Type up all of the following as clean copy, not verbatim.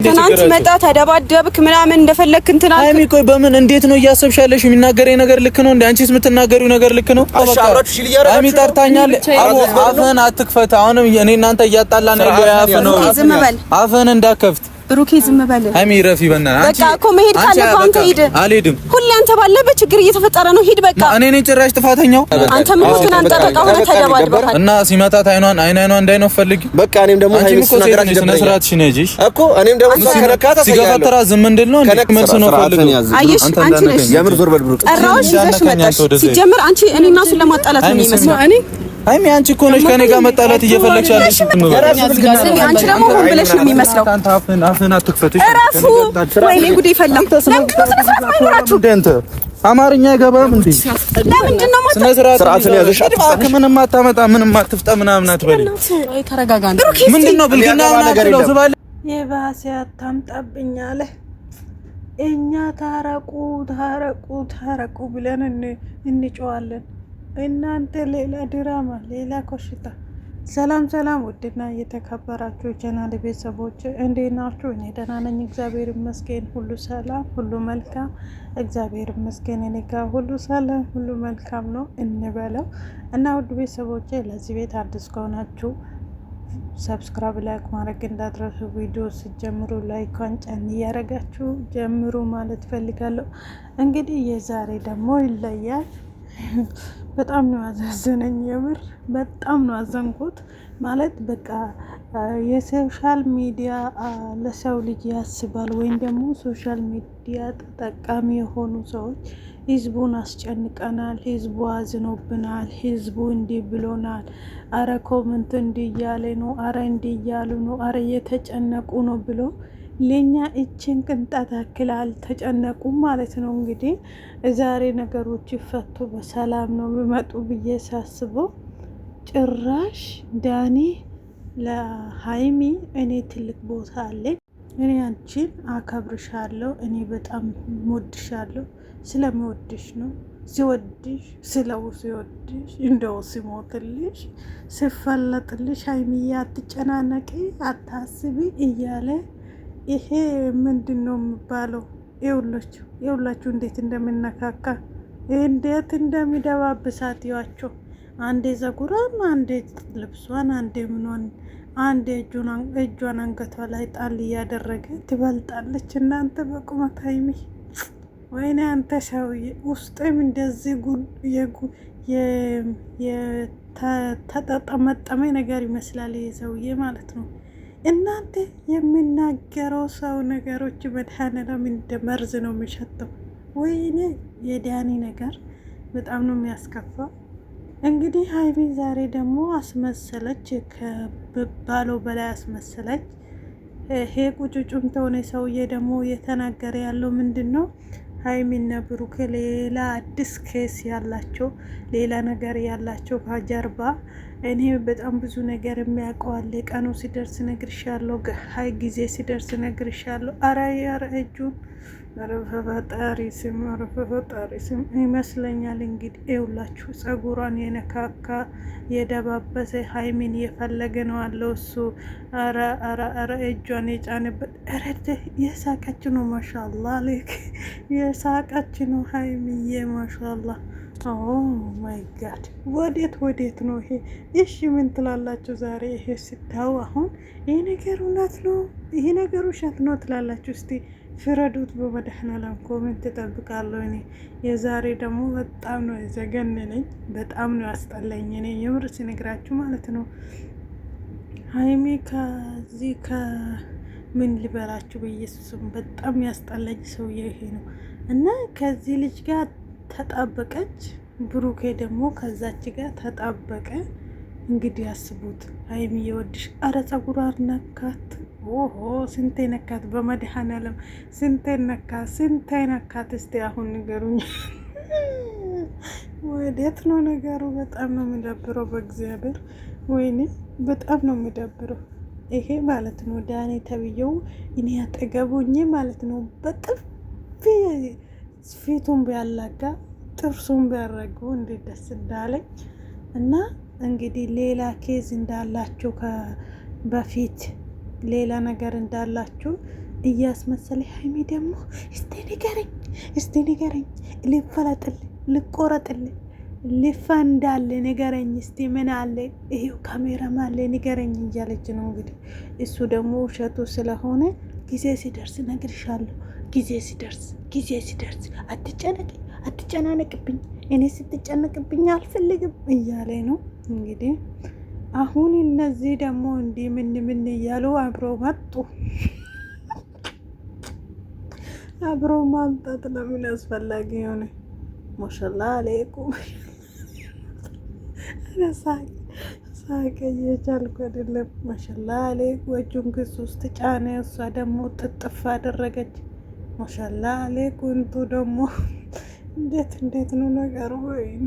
ትናንት መጣ ተደባደብክ ምናምን እንደፈለክ እንትና ሃይሚ ቆይ በምን እንዴት ነው እያሰብሻለሽ? የሚናገረኝ ነገር ልክ ነው እንዴ? አንቺስ የምትናገሪው ነገር ልክ ነው? ሃይሚ ጠርታኛል። አፍህን አትክፈት። አሁንም እኔ እናንተ እያጣላን ያለው ያፍ ነው። አፍህን እንዳከፍት ብሩኬ ዝም በል። ሃይሚ ረፊ በእናትህ አንቺ በቃ እኮ መሄድ ካለብህ አንተ ሂድ። አልሄድም። ሁሌ አንተ ባለበት ችግር እየተፈጠረ ነው። ሂድ በቃ። እኔ ነኝ ጭራሽ ጥፋተኛው። አንተ ምን ሆነህ አንተ ተቃውሞ ተደባድበሃል እና ሲመታት አይኗን እንዳይነው ፈልጊ። በቃ እኔም ደግሞ ሃይሚ ስናገራት ስነ ስርዓት ሽነጂሽ እኮ እኔም ደግሞ ተከራካታ ሲገፈተራ ዝም እንድል ነው እንዴ? መልስ ነው ፈልጊ። አየሽ አንቺ ነሽ የምር ዞር በል ብሩክ። ጠራውሽ ይዘሽ መጣሽ። ሲጀምር አንቺ እኔ እና እሱን ለማጣላት ነው የሚመስለው። እኔ ሃይሚ አንቺ እኮ ነሽ ከኔ ጋር መጣላት እየፈለግሽ ያለሽ። አንቺ ደግሞ ምን ብለሽ ነው የሚመስለው? አንተ አፍህን አትክፈትሽ። እረፉ። ወይኔ ጉዴ ፈላ። አማርኛ አይገባም እንዴ? ለምንድን ነው ስነ ስርዓትን ያዘሽ? ምንም አታመጣ ምንም አትፍጣ ምናምን አትበል። ተረጋጋ። ምንድነው ብልግና ነገር ነው ዝባል የባሰ አታምጣብኝ አለ። እኛ ታረቁ ብለን እንጮዋለን። እናንተ ሌላ ድራማ፣ ሌላ ኮሽታ። ሰላም ውድና እየተከበራችሁ ቻናል ቤተሰቦች እንዴት ናችሁ? እኔ ደህና ነኝ፣ እግዚአብሔር ይመስገን። ሁሉ ሰላም፣ ሁሉ መልካም፣ እግዚአብሔር ይመስገን። እኔ ጋር ሁሉ ሰላም፣ ሁሉ መልካም ነው እንበለው እና ውድ ቤተሰቦች ለዚህ ቤት አዲስ ከሆናችሁ ሰብስክራይብ፣ ላይክ ማድረግ እንዳትረሱ። ቪዲዮ ስትጀምሩ ላይኳን ጫን እያደረጋችሁ ጀምሩ ማለት ፈልጋለሁ። እንግዲህ የዛሬ ደግሞ ይለያል። በጣም ነው ያዘነኝ፣ የምር በጣም ነው አዘንኩት። ማለት በቃ የሶሻል ሚዲያ ለሰው ልጅ ያስባል ወይም ደግሞ ሶሻል ሚዲያ ተጠቃሚ የሆኑ ሰዎች ህዝቡን አስጨንቀናል፣ ህዝቡ አዝኖብናል፣ ህዝቡ እንዲህ ብሎናል፣ አረ ኮመንት እንዲህ እያለ ነው፣ አረ እንዲህ እያሉ ነው፣ አረ እየተጨነቁ ነው ብሎ ለኛ እችን ቅንጣት ያክል አልተጨነቁም ማለት ነው። እንግዲህ ዛሬ ነገሮች ይፈቱ በሰላም ነው የሚመጡ ብዬ ሳስበው ጭራሽ ዳኒ ለሃይሚ እኔ ትልቅ ቦታ አለኝ፣ እኔ አንቺን አከብርሻለሁ፣ እኔ በጣም ወድሻለሁ፣ ስለሚወድሽ ነው ሲወድሽ ሲወድሽ እንደው ሲሞትልሽ ሲፈለጥልሽ ሃይሚዬ አትጨናነቂ አታስቢ እያለ ይሄ ምንድነው የሚባለው? ይኸውላችሁ እንዴት እንደምነካካ እንዴት እንደሚደባብሳት ይዋቸው። አንዴ ዘጉራን፣ አንዴ ልብሷን፣ አንዴ ምኗን፣ አንዴ እጇን አንገቷ ላይ ጣል እያደረገ ትበልጣለች። እናንተ በቁመት ሃይሚ ወይኔ አንተ ሰውዬ ውስጤም እንደዚህ የተጠመጠመ ነገር ይመስላል ይሄ ሰውዬ ማለት ነው። እናንተ የሚናገረው ሰው ነገሮች መድኃኒዓለም እንደ መርዝ ነው የሚሸተው። ወይኔ የዳኒ ነገር በጣም ነው የሚያስከፋው። እንግዲህ ሃይሚ ዛሬ ደግሞ አስመሰለች፣ ከባለው በላይ አስመሰለች። ይሄ ቁጭጩም ተሆነ ሰውዬ ደግሞ እየተናገረ ያለው ምንድን ነው? ሃይሚና ብሩክ ሌላ አዲስ ኬስ ያላቸው ሌላ ነገር ያላቸው ከጀርባ እኔ በጣም ብዙ ነገር የሚያውቀዋል። ቀኑ ሲደርስ ነግርሻለሁ፣ ጊዜ ሲደርስ ነግርሻለሁ። አረ እጁን ፈጣሪ ስም ይመስለኛል። እንግዲህ ይኸውላችሁ ጸጉሯን የነካካ የደባበሰ ሃይሚን እየፈለገ ነው አለው እሱ። አረ እጇን የጫነበት የሳቀች ነው። ማሻአላ ሌክ የሳቀች ነው ሃይሚዬ ማሻአላ። ኦ ማይ ጋድ ወዴት ነው ይሄ? እሺ ምን ትላላችሁ ዛሬ? ይሄ ስታው አሁን ይሄ ነገር እውነት ነው ይሄ ነገር ውሸት ነው ትላላችሁ? እስቲ ፍረዱት በመድኃኒዓለም። ኮሜንት እጠብቃለሁ እኔ። የዛሬ ደግሞ በጣም ነው የዘገነነኝ፣ በጣም ነው ያስጠላኝ። እኔ የምር ሲነግራችሁ ማለት ነው። ሃይሚ ከዚህ ከምን ልበላችሁ በኢየሱስም በጣም ያስጠላኝ ሰውዬ ይሄ ነው። እና ከዚህ ልጅ ጋር ተጣበቀች፣ ብሩኬ ደግሞ ከዛች ጋር ተጣበቀ። እንግዲህ ያስቡት። ሃይሚ የወድሽ አረ ጸጉሯን ነካት። ኦሆ ስንቴ ነካት፣ በመድኃኒዓለም ስንቴ ነካት። እስቲ አሁን ንገሩኝ፣ ወዴት ነው ነገሩ? በጣም ነው የሚደብረው በእግዚአብሔር። ወይኔ በጣም ነው የሚደብረው ይሄ ማለት ነው። ዳኒ ተብዬው እኔ ያጠገቡኝ ማለት ነው በጥፊ ፊቱን ቢያላጋ ጥርሱን ቢያረገው እንዴት ደስ እንዳለኝ። እና እንግዲህ ሌላ ኬዝ እንዳላችሁ በፊት ሌላ ነገር እንዳላችሁ እያስመሰለ ሀይሚ ደግሞ እስቲ ንገረኝ ልፈለጥል ልቆረጥል ልፈንዳል ንገረኝ እስቲ ምን አለ ይሄው ካሜራ ማለ ንገረኝ እያለች ነው እንግዲህ። እሱ ደግሞ ውሸቱ ስለሆነ ጊዜ ሲደርስ እነግርሻለሁ፣ ጊዜ ሲደርስ አትጨናነቅብኝ፣ እኔ ስትጨነቅብኝ አልፈልግም እያለ ነው እንግዲህ። አሁን እነዚህ ደግሞ እንዲህ ምን እያሉ አብሮ መጡ። አብሮ ማምጣት ለምን አስፈላጊ ሆነ? ማሻአላ አለይኩም ሳቀ እየቻልኩ አይደለም። ማሻአላ አለይኩም እጁን ክስ ውስጥ ጫነ። እሷ ደግሞ ጥጥፍ አደረገች። ማሻአላ አለይኩም እንቱ ደግሞ እንዴት ነው ነገሩ? ወይኔ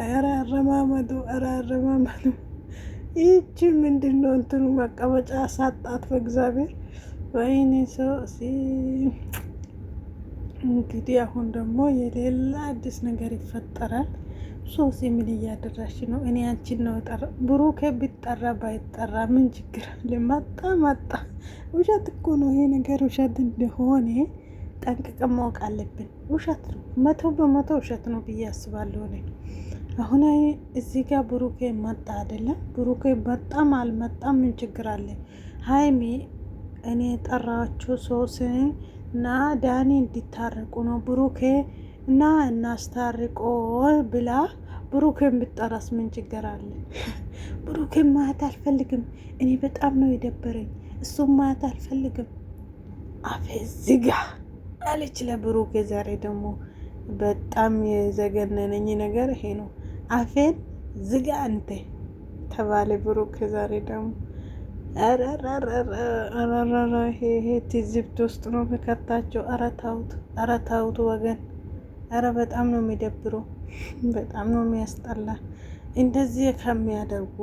ኧረ አረማመዱ ይቺ ምንድን ነው እንትኑ መቀመጫ ሳጣት በእግዚአብሔር። ወይኔ ሰው እንግዲህ አሁን ደግሞ የሌላ አዲስ ነገር ይፈጠራል። ሶሲ ምን እያደረሽ ነው? እኔ አንቺን ነው ጠራ። ብሩኬ ቢጠራ ባይጠራ ምን ችግር አለ? መጣ። ውሸት እኮ ነው ይሄ ነገር። ውሸት እንደሆነ ጠንቅቀን ማወቅ አለብን። ውሸት ነው፣ 100% ውሸት ነው ብዬ አስባለሁ። አሁን እዚህ ጋር ብሩኬ መጣ አይደለም? ብሩኬ በጣም አልመጣም ምን ችግር አለ? ሀይሚ እኔ ጠራችሁ ሶስን እና ዳኒ እንዲታረቁ ነው ብሩኬ እና እናስታርቆ ብላ ብሩኬን ብጠራስ ምን ችግር አለ? ብሩኬን ማየት አልፈልግም እኔ በጣም ነው የደበረኝ። እሱም ማየት አልፈልግም አፌ ዝጋ አለች ለብሩኬ። ዛሬ ደግሞ በጣም የዘገነነኝ ነገር ይሄ ነው። አፌን ዝጋ አንተ ተባለ ብሩኬ ዛሬ ደግሞ ይሄ ትዝብት ውስጥ ነው የሚከታቸው። ኧረ ተውት ወገን። ኧረ በጣም ነው የሚደብረው፣ በጣም ነው የሚያስጠላ። እንደዚህ ከሚያደርጉ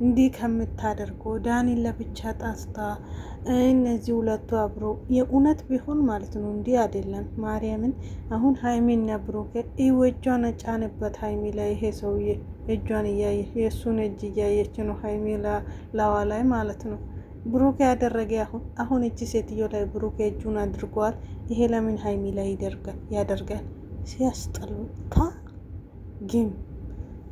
እንዲህ ከምታደርጉ ዳኒን ለብቻ ጣስታ እነዚህ ሁለቱ አብሮ የእውነት ቢሆን ማለት ነው እንዲህ አይደለም። ማርያምን አሁን ሀይሚና ብሩኬ እጇን ጫንበት ሀይሚ ላይ። ይሄ ሰውዬ እጇን እያየ የእሱን እጅ እያየች ነው ሀይሚ ላዋ ላይ ማለት ነው። ብሩኬ ያደረገ አሁን እቺ ሴትዮ ላይ ብሩኬ እጁን አድርጓል። ይሄ ለምን ሀይሚ ላይ ያደርጋል? ሲያስጠሉ ግን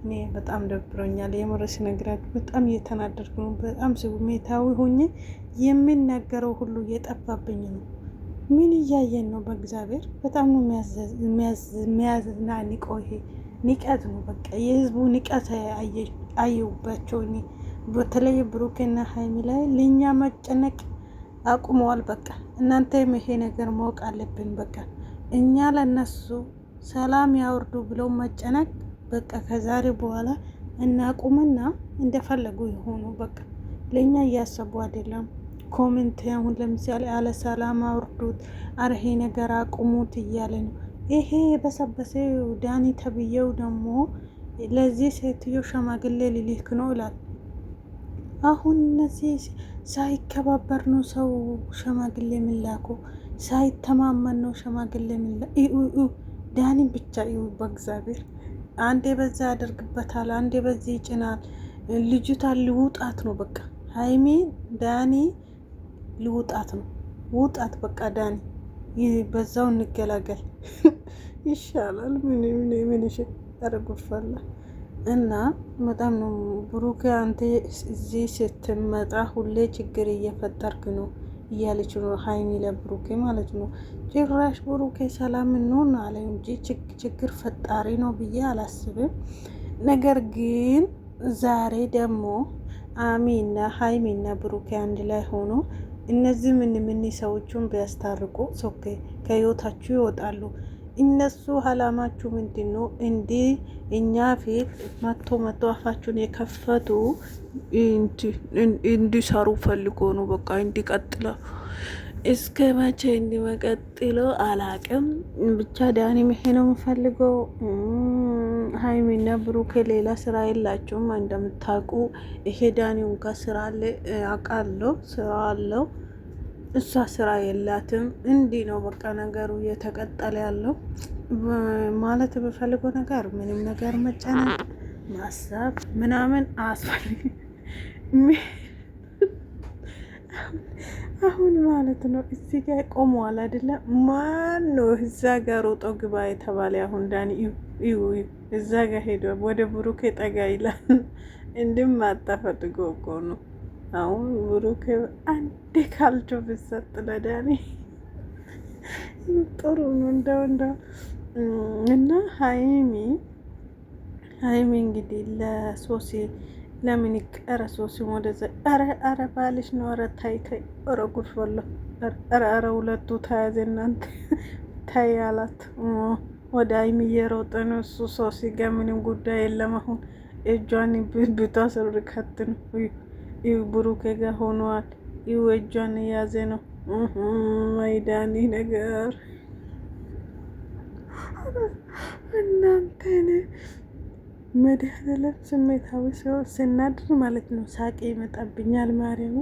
እኔ በጣም ደብሮኛል። የምርስ ነግራችሁ በጣም እየተናደድኩ ነው። በጣም ስሜታዊ ሆኜ የሚናገረው ሁሉ እየጠፋብኝ ነው። ምን እያየን ነው? በእግዚአብሔር በጣም ነው የሚያዝናንቀው። ይሄ ንቀት ነው በቃ የህዝቡ ንቀት አየሁባቸው። እኔ በተለይ ብሩኬና ሀይሚ ላይ ለእኛ መጨነቅ አቁመዋል። በቃ እናንተም ይሄ ነገር ማወቅ አለብን። በቃ እኛ ለነሱ ሰላም ያወርዱ ብለው መጨነቅ በቃ ከዛሬ በኋላ እናቁምና እንደፈለጉ የሆኑ በቃ ለኛ እያሰቡ አይደለም። ኮሜንት አሁን ለምሳሌ አለ ሰላም አውርዱት፣ አርሄ ነገር አቁሙት እያለ ነው። ይሄ የበሰበሰው ዳኒ ተብዬው ደግሞ ለዚህ ሴትዮ ሸማግሌ ሊልክ ነው ይላል። አሁን እነዚህ ሳይከባበር ነው ሰው ሸማግሌ የሚላኩ፣ ሳይተማመን ነው ሸማግሌ የሚላኩ። ዳኒ ብቻ ይው በእግዚአብሔር አንዴ በዛ ያደርግበታል፣ አንዴ በዚህ ይጭናል። ልጅቷ ልውጣት ነው በቃ ሀይሚ ዳኒ ልውጣት ነው። ውጣት በቃ ዳኒ በዛው እንገላገል ይሻላል። ምን ያደርጉፋላ እና በጣም ነው ብሩኬ አንተ እዚህ ስትመጣ ሁሌ ችግር እየፈጠርክ ነው እያለች ነው ሀይሚ ለብሩኬ ማለት ነው። ጭራሽ ብሩኬ ሰላም እንሆን አለ እንጂ ችግር ፈጣሪ ነው ብዬ አላስብም። ነገር ግን ዛሬ ደግሞ አሚና ሀይሚና ብሩኬ አንድ ላይ ሆኖ እነዚህ ምን ሰዎቹን ቢያስታርቁ ሶኬ ከህይወታችሁ ይወጣሉ። እነሱ አላማችሁ ምንድን ነው? እንዲህ እኛ ፊት መቶ አፋችሁን የከፈቱ እንዲሰሩ ፈልጎ ነው። በቃ እንዲቀጥለ እስከ መቼ እንዲመቀጥለው አላቅም። ብቻ ዳኒ ይሄ ነው የምፈልገው። ሀይሚና ብሩኬ ሌላ ስራ የላቸውም እንደምታውቁ። ይሄ ዳኒ እንኳ ስራ አለ አውቃለሁ፣ ስራ አለው። እሷ ስራ የላትም። እንዲህ ነው በቃ ነገሩ እየተቀጠለ ያለው። ማለት በፈልገው ነገር ምንም ነገር መጨነቅ ማሰብ ምናምን አስፈልግ። አሁን ማለት ነው እዚህ ጋር ቆመዋል አይደለ? ማን ነው እዛ ጋር ሮጦ ግባ የተባለ? አሁን ዳኒ እዩ እዛ ጋር ሄዶ ወደ ብሩኬ ጠጋ ይላል። እንድም ማጣፈጥጎ እኮ ነው። አሁን ብሩኬ አንዴ ካልጆ ብሰጥ ለዳኒ ጥሩ ነው እንደው እና ሃይሚ እንግዲህ ለሶሲ ለምን ይቀረ ሶሲ ወደዛ አረ ባልሽ ነው አረ ታይ አረ ጉድ ወላ አረ ሁለቱ ተያዘ እናንተ ታይ አላት ወደ ሃይሚ እየሮጠ ነው እሱ ሶሲ ጋር ምንም ጉዳይ የለም አሁን እጇን ብታስር ከትን ብሩኬ ጋር ሆኗል እጇን የያዘ ነው ማይዳኒ ነገር እናንተ መድኃኒዓለም ስሜታዊ ሰው ስናድር ማለት ነው ሳቄ ይመጣብኛል ማርያም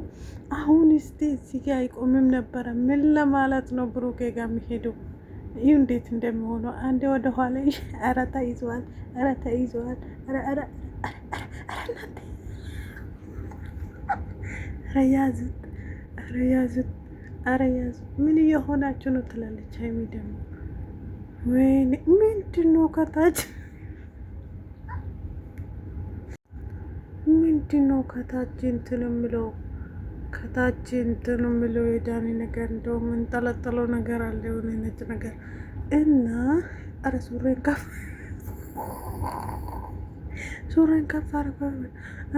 አሁን እስቲ እዚህ ጋር አይቆምም ነበረ ምን ለማለት ነው ብሩኬ ጋር የሚሄደው ይህ እንዴት እንደሚሆነው አንዴ ወደ ኋላ ኧረ ተይዟል ኧረ ያዙት ምን እየሆናችሁ ነው ትላለች ሃይሚ ደግሞ ወይኔ ምንድነው ከታች እንትን የምለው የዳኒ ነገር እንደው ምን ጠለጠለው ነገር አለ የሆነ ነጭ ነገር እና አረ ሱሬን ከፍ አርጎ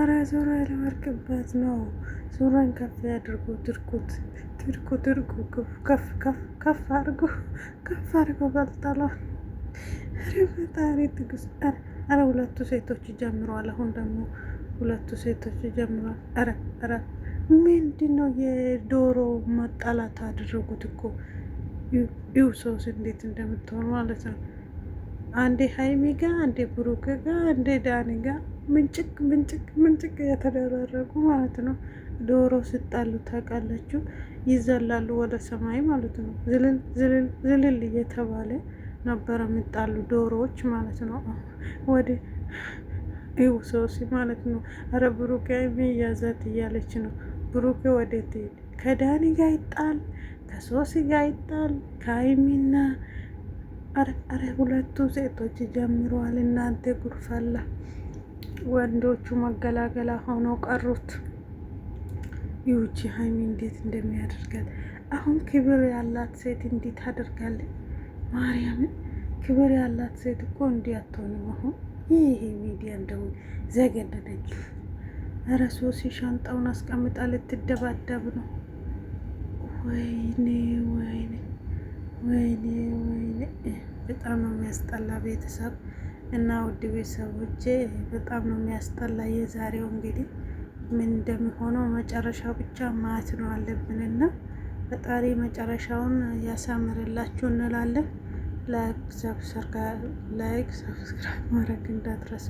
አረ ሱሬ ለወርቅበት ነው ሱሬን ከፍ ያድርጉ ትርኩ ከፍ አርጎ በልጣላ አረ ፈጣሪ ትግስት አረ ሁለቱ ሴቶች ጀምረዋል አሁን ደግሞ ሁለቱ ሴቶች ጀምረዋል አረ ምንድነው የዶሮ መጣላት አደረጉት እኮ ይው ሰውስ እንዴት እንደምትሆን ማለት ነው አንዴ ሃይሚ ጋር አንዴ ብሩክ ጋር አንዴ ዳኒ ጋር ምንጭቅ የተደራረጉ ማለት ነው ዶሮ ስጣሉ ታውቃላችሁ ይዘላሉ ወደ ሰማይ ማለት ነው ዝልል እየተባለ ነበረ የሚጣሉ ዶሮዎች ማለት ነው ወደ ይው ሰውሲ ማለት ነው አረ ብሩክ ሃይሚ ያዛት እያለች ነው ብሩክ ወዴት ከዳኒ ጋር ይጣል ከሶሲ ጋር ይጣል ከሃይሚና አረ ሁለቱ ሴቶች ጀምረዋል እናንተ ጉርፋላ ወንዶቹ መገላገላ ሆነው ቀሩት ይውጪ ሃይሚ እንዴት እንደሚያደርጋል አሁን ክብር ያላት ሴት እንዴት ታደርጋለች ማርያምን ክብር ያላት ሴት እኮ እንዲያተውንም አሁን ይሄ ሚዲያ እንደው ዘገነደኝ አረ ሶሲ ሻንጣውን አስቀምጣ ልትደባደብ ነው ወይኔ በጣም ነው የሚያስጠላ ቤተሰብ እና ውድ ቤተሰቦቼ በጣም ነው የሚያስጠላ የዛሬው እንግዲህ ምን እንደሚሆነው መጨረሻው ብቻ ማየት ነው አለብንና ፈጣሪ መጨረሻውን ያሳምርላችሁ እንላለን ላይክ ሰብስክራይብ ማድረግ እንዳትረሱ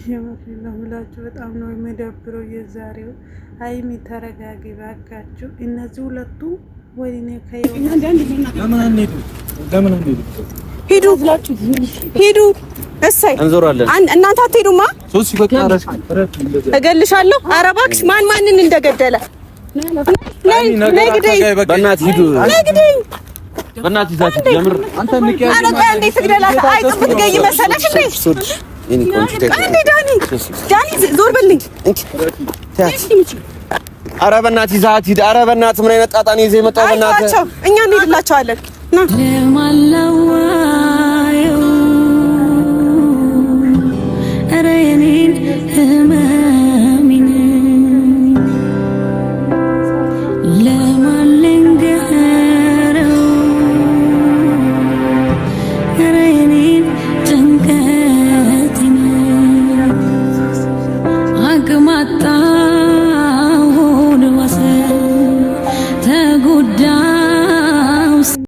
የምሬን ነው የምላችሁ በጣም ነው የሚደብረው የዛሬው ሃይሚ ተረጋጊ ባካችሁ እነዚህ ሁለቱ ወይኔ ለምን ሂዱ እሰይ እንዞራለን እናንተ አትሄዱማ ሶሲ በቃ እገልሻለሁ ኧረ እባክሽ ማንን እንደገደለ በእናትህ ሂዱ በእናትህ ዛት ጀምር አንተ ምክንያት አረ ቆይ እንዴት ትግደላት አይጥብት ገይ መሰለሽ እንዴ ዳኒ ዞር በልኝ አረ በእናትህ ዛት ሂድ አረ በእናትህ ምን አይነት ጣጣ ነው ይዘህ የመጣው በእናትህ እኛ እንሄድላቸዋለን ና ለማላዋዩ አረ የኔን